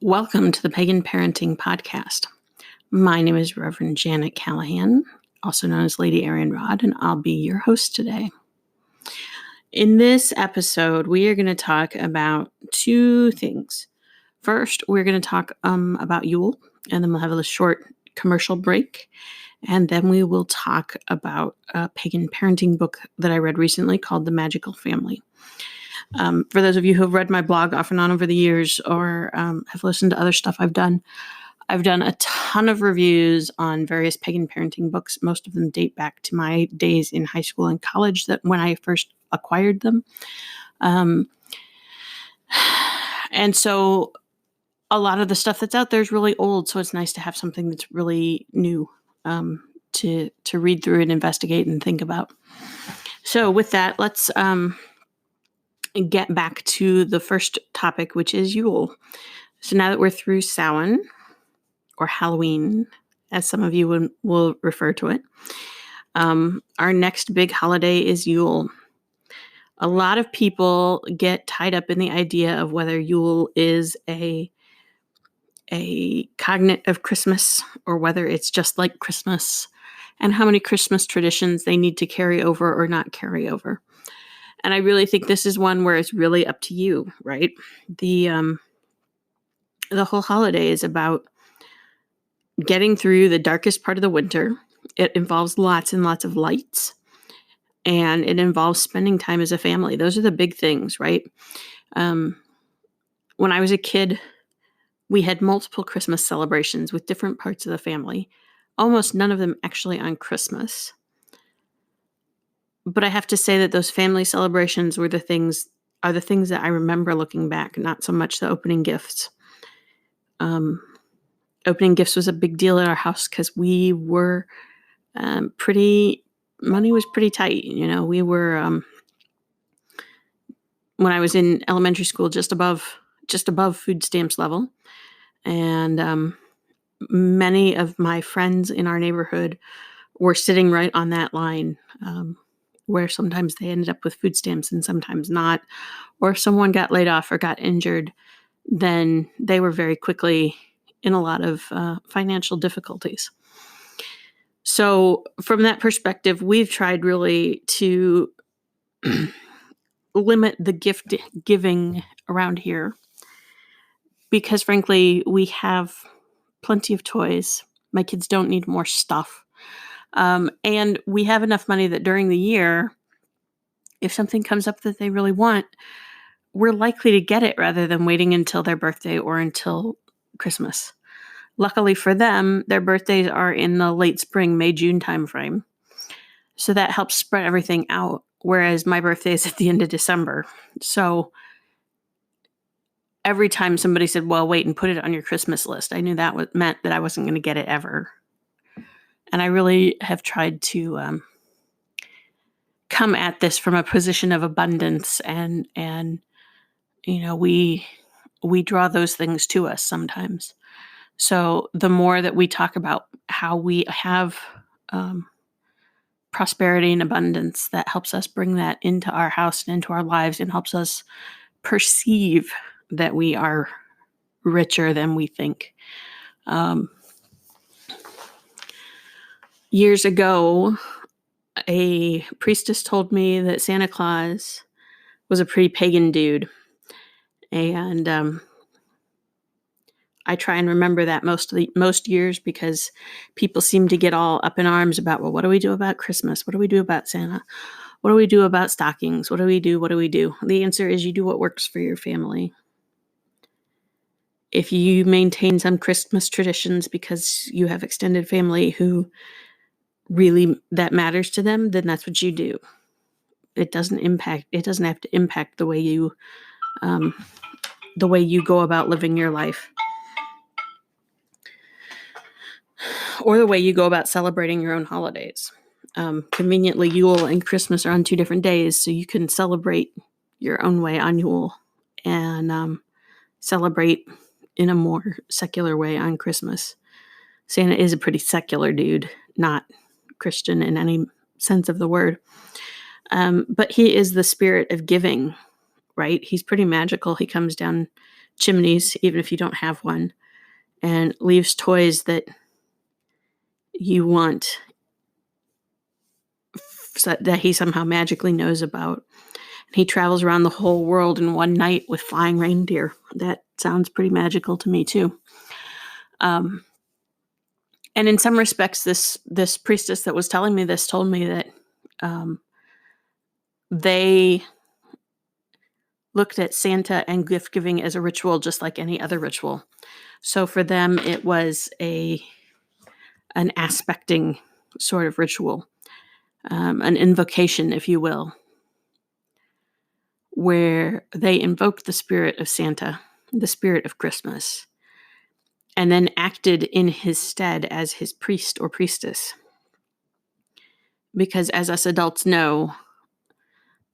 Welcome to the Pagan Parenting Podcast. My name is Reverend Janet Callahan, also known as Lady Erin Rod, and I'll be your host today. In this episode, we are going to talk about two things. First, we're going to talk about Yule, and then we'll have a short commercial break. And then we will talk about a pagan parenting book that I read recently called The Magical Family. For those of you who have read my blog off and on over the years or have listened to other stuff I've done a ton of reviews on various pagan parenting books. Most of them date back to my days in high school and college, that when I first acquired them. And so a lot of the stuff that's out there is really old, so it's nice to have something that's really new to read through and investigate and think about. So with that, let's get back to the first topic, which is Yule. So now that we're through Samhain, or Halloween, as some of you will refer to it, our next big holiday is Yule. A lot of people get tied up in the idea of whether Yule is a cognate of Christmas or whether it's just like Christmas, and how many Christmas traditions they need to carry over or not carry over. And I really think this is one where it's really up to you, right? The whole holiday is about getting through the darkest part of the winter. It involves lots and lots of lights, and it involves spending time as a family. Those are the big things, right? When I was a kid, we had multiple Christmas celebrations with different parts of the family, almost none of them actually on Christmas. But I have to say that those family celebrations are the things that I remember looking back, not so much the opening gifts. Opening gifts was a big deal at our house because we were money was pretty tight. You know, we were, when I was in elementary school, just above food stamps level. And many of my friends in our neighborhood were sitting right on that line, where sometimes they ended up with food stamps and sometimes not. Or if someone got laid off or got injured, then they were very quickly in a lot of financial difficulties. So from that perspective, we've tried really to limit the gift giving around here because, frankly, we have plenty of toys. My kids don't need more stuff. And we have enough money that during the year, if something comes up that they really want, we're likely to get it rather than waiting until their birthday or until Christmas. Luckily for them, their birthdays are in the late spring, May, June timeframe. So that helps spread everything out, whereas my birthday is at the end of December. So every time somebody said, well, wait and put it on your Christmas list, I knew that meant that I wasn't going to get it ever. And I really have tried to come at this from a position of abundance, and you know, we draw those things to us sometimes. So the more that we talk about how we have prosperity and abundance, that helps us bring that into our house and into our lives, and helps us perceive that we are richer than we think. Years ago, a priestess told me that Santa Claus was a pretty pagan dude. And I try and remember that most years, because people seem to get all up in arms about, well, what do we do about Christmas? What do we do about Santa? What do we do about stockings? What do we do? What do we do? The answer is you do what works for your family. If you maintain some Christmas traditions because you have extended family who really that matters to them, then that's what you do. It doesn't have to impact the way you go about living your life, or the way you go about celebrating your own holidays. Conveniently, Yule and Christmas are on 2 different days, so you can celebrate your own way on Yule and celebrate in a more secular way on Christmas. Santa is a pretty secular dude, not Christian in any sense of the word. But he is the spirit of giving, right? He's pretty magical. He comes down chimneys, even if you don't have one, and leaves toys that you want that he somehow magically knows about. He travels around the whole world in one night with flying reindeer. That sounds pretty magical to me, too. And in some respects, this priestess that was telling me this told me that they looked at Santa and gift giving as a ritual just like any other ritual. So for them, it was an aspecting sort of ritual, an invocation, if you will, where they invoked the spirit of Santa, the spirit of Christmas, and then acted in his stead as his priest or priestess. Because as us adults know,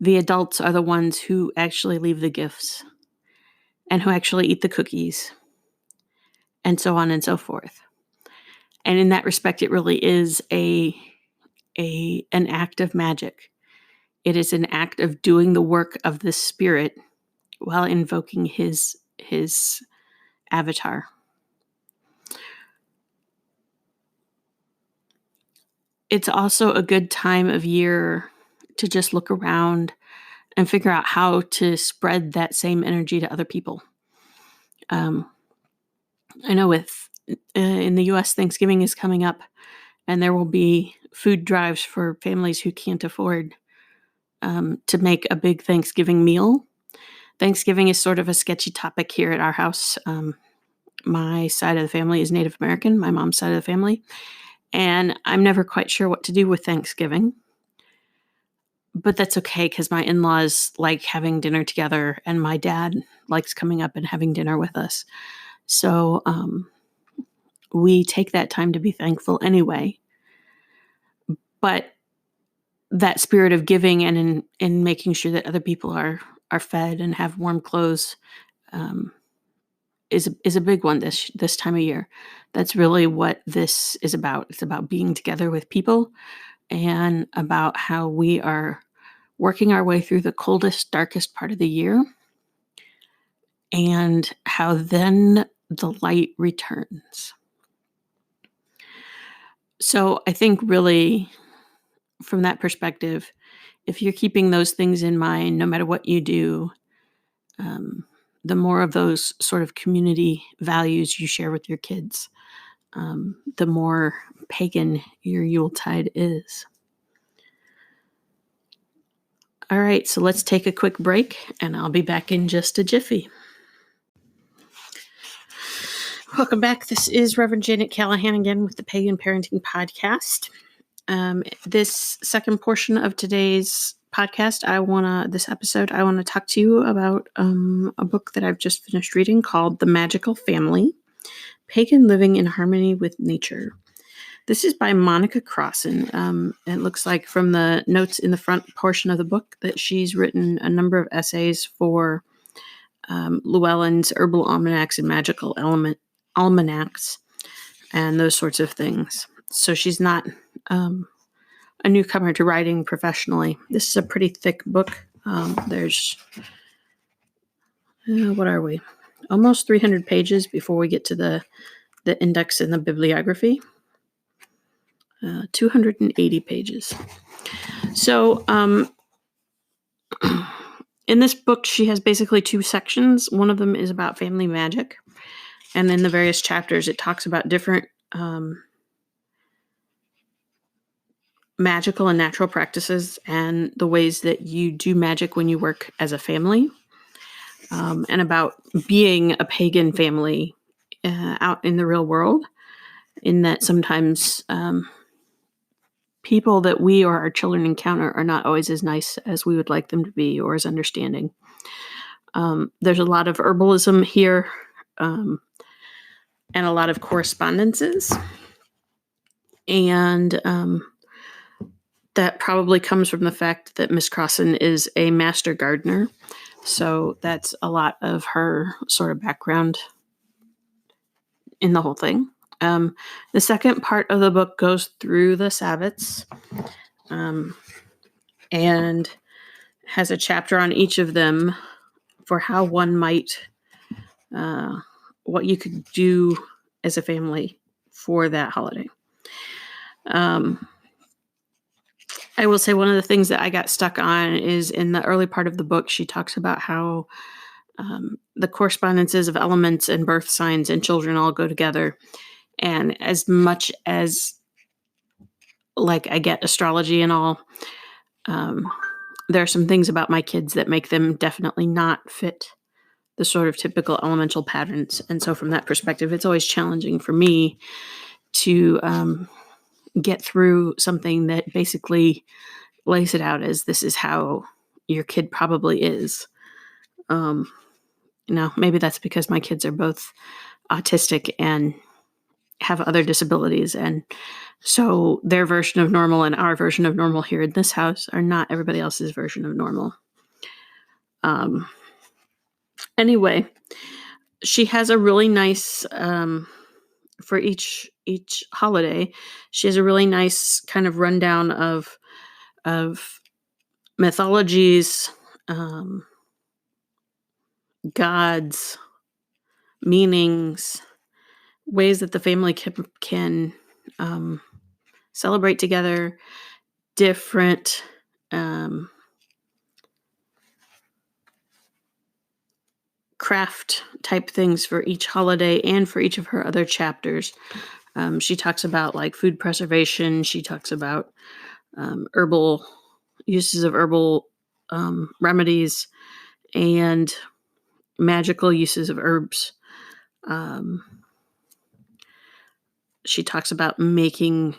the adults are the ones who actually leave the gifts and who actually eat the cookies and so on and so forth. And in that respect, it really is an act of magic. It is an act of doing the work of the spirit while invoking his avatar. It's also a good time of year to just look around and figure out how to spread that same energy to other people. I know in the U.S., Thanksgiving is coming up, and there will be food drives for families who can't afford to make a big Thanksgiving meal. Thanksgiving is sort of a sketchy topic here at our house. My side of the family is Native American, my mom's side of the family, and I'm never quite sure what to do with Thanksgiving. But that's okay because my in-laws like having dinner together, and my dad likes coming up and having dinner with us. So we take that time to be thankful anyway. But that spirit of giving and in making sure that other people are fed and have warm clothes is a big one this time of year. That's really what this is about. It's about being together with people and about how we are working our way through the coldest, darkest part of the year, and how then the light returns. So I think really from that perspective, if you're keeping those things in mind, no matter what you do, the more of those sort of community values you share with your kids, the more pagan your Yuletide is. All right, so let's take a quick break, and I'll be back in just a jiffy. Welcome back. This is Reverend Janet Callahan again with the Pagan Parenting Podcast. This second portion of today's podcast, I want to talk to you about a book that I've just finished reading called The Magical Family, Pagan Living in Harmony with Nature. This is by Monica Crossen. It looks like from the notes in the front portion of the book that she's written a number of essays for Llewellyn's Herbal Almanacs and Magical Almanacs and those sorts of things. So she's not a newcomer to writing professionally. This is a pretty thick book. There's, what are we? Almost 300 pages before we get to the index and the bibliography. 280 pages. So in this book, she has basically two sections. One of them is about family magic. And in the various chapters, it talks about different magical and natural practices and the ways that you do magic when you work as a family, and about being a pagan family out in the real world, in that sometimes people that we or our children encounter are not always as nice as we would like them to be or as understanding. There's a lot of herbalism here and a lot of correspondences. And that probably comes from the fact that Miss Crossen is a master gardener. So that's a lot of her sort of background in the whole thing. The second part of the book goes through the Sabbats and has a chapter on each of them for how one might what you could do as a family for that holiday. I will say one of the things that I got stuck on is in the early part of the book, she talks about how the correspondences of elements and birth signs and children all go together. And as much as like I get astrology and all, there are some things about my kids that make them definitely not fit the sort of typical elemental patterns. And so from that perspective, it's always challenging for me to get through something that basically lays it out as this is how your kid probably is. Maybe that's because my kids are both autistic and have other disabilities. And so their version of normal and our version of normal here in this house are not everybody else's version of normal. Anyway, she has a really nice, for each holiday, she has a really nice kind of rundown of mythologies, gods, meanings, ways that the family can celebrate together, different craft type things for each holiday and for each of her other chapters. She talks about like food preservation. She talks about herbal uses of herbal remedies and magical uses of herbs. She talks about making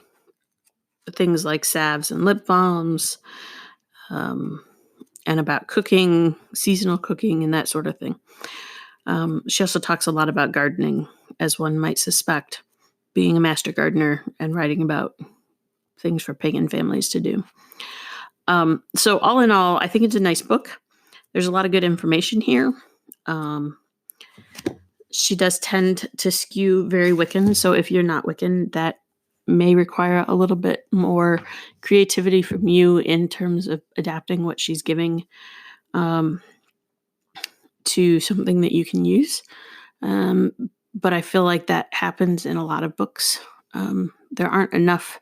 things like salves and lip balms, and about cooking, seasonal cooking, and that sort of thing. She also talks a lot about gardening, as one might suspect, being a master gardener and writing about things for pagan families to do. So all in all, I think it's a nice book. There's a lot of good information here. She does tend to skew very Wiccan. So if you're not Wiccan, that may require a little bit more creativity from you in terms of adapting what she's giving to something that you can use. But I feel like that happens in a lot of books. There aren't enough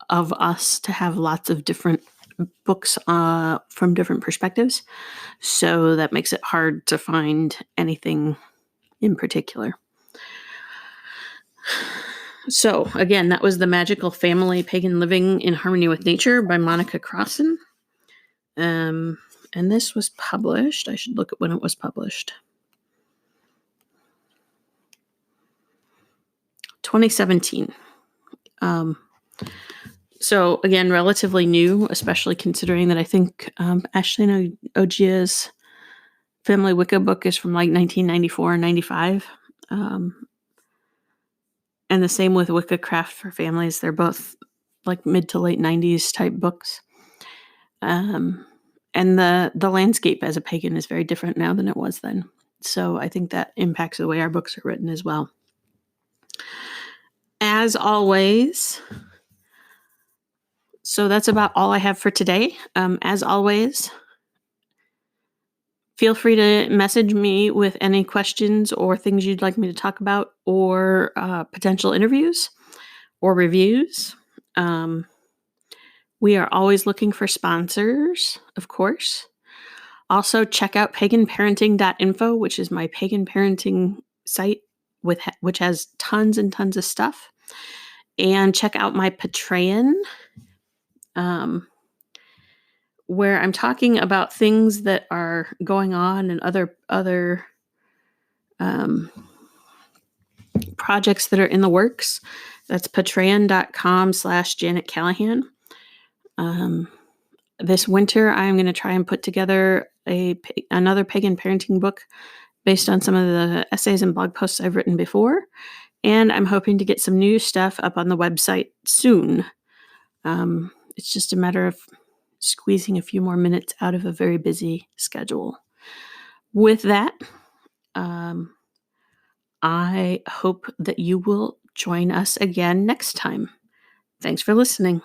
of us to have lots of different books from different perspectives. So that makes it hard to find anything in particular. So again, that was The Magical Family, Pagan Living in Harmony with Nature by Monica Crossen. And this was published. I should look at when it was published. 2017. So again, relatively new, especially considering that I think Ashley Ogia's Family Wicca book is from like 1994 and 95. And the same with Wicca Craft for Families. They're both like mid to late 90s type books. And the landscape as a pagan is very different now than it was then. So I think that impacts the way our books are written as well. As always, so that's about all I have for today. As always, feel free to message me with any questions or things you'd like me to talk about, or potential interviews or reviews. We are always looking for sponsors, of course. Also, check out paganparenting.info, which is my pagan parenting site, which has tons and tons of stuff. And check out my Patreon, where I'm talking about things that are going on and other projects that are in the works. That's patreon.com/Janet Callahan. This winter, I'm going to try and put together another pagan parenting book based on some of the essays and blog posts I've written before. And I'm hoping to get some new stuff up on the website soon. It's just a matter of squeezing a few more minutes out of a very busy schedule. With that, I hope that you will join us again next time. Thanks for listening.